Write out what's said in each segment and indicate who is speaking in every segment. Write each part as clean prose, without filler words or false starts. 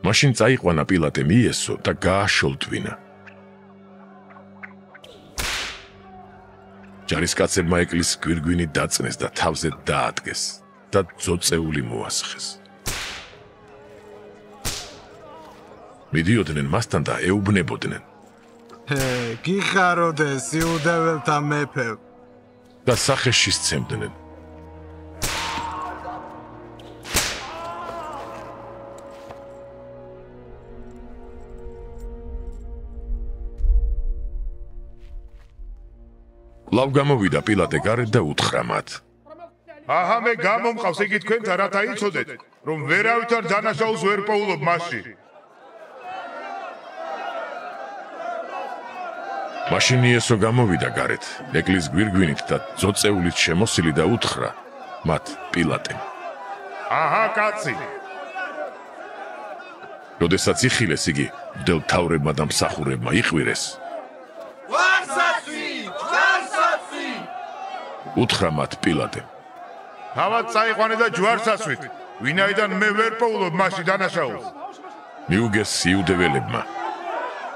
Speaker 1: მაშინ წაიყვანა პილატემ იესო და გააშოლტვინა. ჯარისკაცებმა ეკლის გვირგვინი დაწნეს და თავზე დაადგეს და ძოწეული მოასხეს. მიდიოდნენ მასთან და ეუბნებოდნენ.
Speaker 2: გიხაროდეს იუდეველთა მეფე
Speaker 1: და სახეში სცემდნენ. ლავ გამოვიდა პილატე გარეთ და უთხრა მათ.
Speaker 3: აჰა მე გამომყავს იგი თქვენთან რათა იცოდეთ რომ ვერავითარ დანაშაულს ვერ პოულობ მასში.
Speaker 1: მაშინ იესო გამოვიდა გარეთ, ეკლის გვირგვინით და ძოწეულით შემოსილი და უთხრა მათ პილატემ.
Speaker 3: აჰა კაცი.
Speaker 1: როდესაც იხილეს იგი მდელმთავრებმა და მსახურებმა იყვირეს. უთხრა მათ პილატემ.
Speaker 3: თავად წაიყვანე და ჯვარს ასვით, ვინაიდან მე ვერ პოულობ მასში დანაშაულს.
Speaker 1: მიუგეს იუდეველებმა.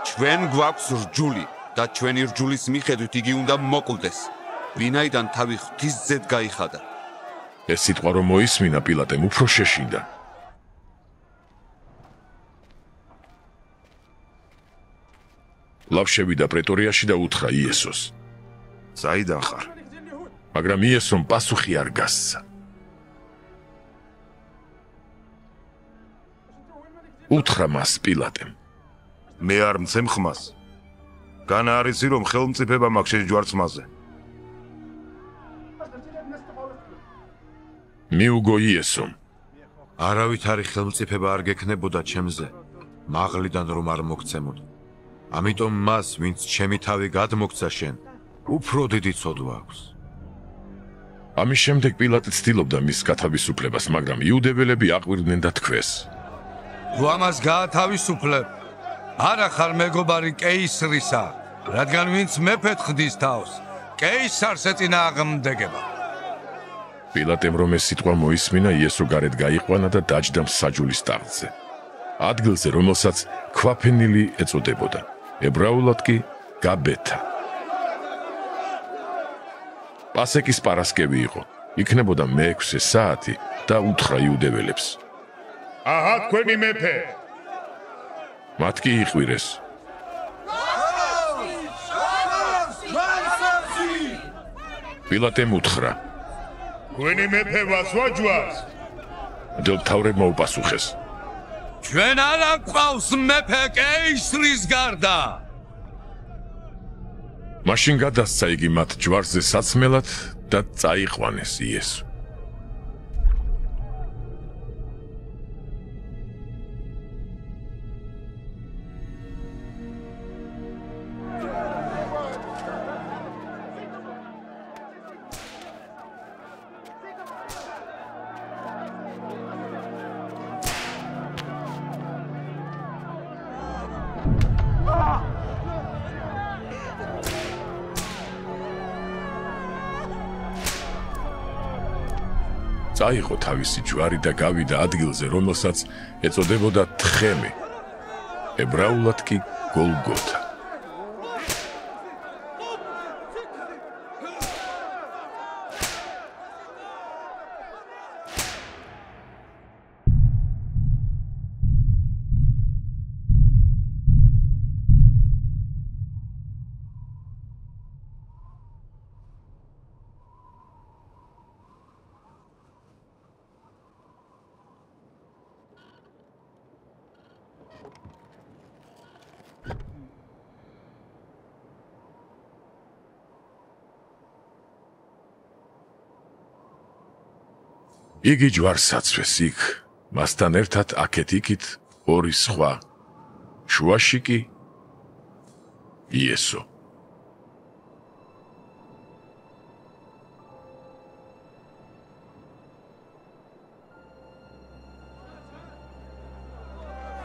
Speaker 4: ჩვენ გვაქვს რჯული და ჩვენი რჯულის მიხედვით იგი უნდა მოკვდეს, ვინაიდან თავი ღვთისძედ გაიხადა.
Speaker 1: ეს სიტყვა რომ მოისმინა პილატემ უფრო შეშინდა. ლავ შევიდა პრეტორიაში და უთხრა იესოს.
Speaker 3: საიდან ხარ?
Speaker 1: მაგრამ იესომ პასუხი არ გასცა. უთხრა მას პილატემ.
Speaker 3: მე არ მცემ ხმას. განა არის რომ ხელმწიფება მაქვს შენ ჯვარცმაზე.
Speaker 1: მიუგო იესომ.
Speaker 5: არავითარი ხელმწიფება არ გექნებოდა ჩემზე, მაღლიდან რომ არ მოგცემოდ. ამიტომ მას, ვინც ჩემი თავი გადმოგცა შენ, უფრო დიდი ცოდვა აქვს.
Speaker 1: ამის შემდეგ პილატე ცდილობდა მის გათავისუფლებას, მაგრამ იუდეველები აყვირდნენ და თქვეს.
Speaker 6: თუ ამას გაათავისუფლებ, არა ხარ მეგობარი კეისრისა, რადგან ვინც მეფედ ხდის თავს, კეისარს ეწინააღმდეგება.
Speaker 1: პილატემ რომ ეს სიტყვა მოისმინა, იესო გარეთ გაიყვანა და დაჯდა მსაჯულის ტახტზე. ადგილზე, რომელსაც ქვაფენილი ეწოდებოდა, ებრაულად კი გაბეთა. პასექის პარასკევი იყო, იქნებოდა მე-6 საათი და უთხრა იუდეველებს.
Speaker 3: აჰა თქვენი მეფე.
Speaker 1: მათ კი იყვირეს. პილატემ უთხრა.
Speaker 3: თქვენი მეფე ვასვაჯვარს.
Speaker 1: მდელმთავრებმა უპასუხეს.
Speaker 6: ჩვენ არ გვყავს მეფე კეისრის გარდა.
Speaker 1: მაშინ გადასცა იგი მათ ჯვარზე საცმელად და წაიყვანეს იესო. წაიღო თავისი ჯვარი და გავიდა ადგილზე, რომელსაც ეწოდებოდა თხემი, ებრაულად კი გოლგოთა. იგი ჯვარს აცვეს იქ, მასთან ერთად აქეთ-იქით ორი სხვა, შუაში კი იესო.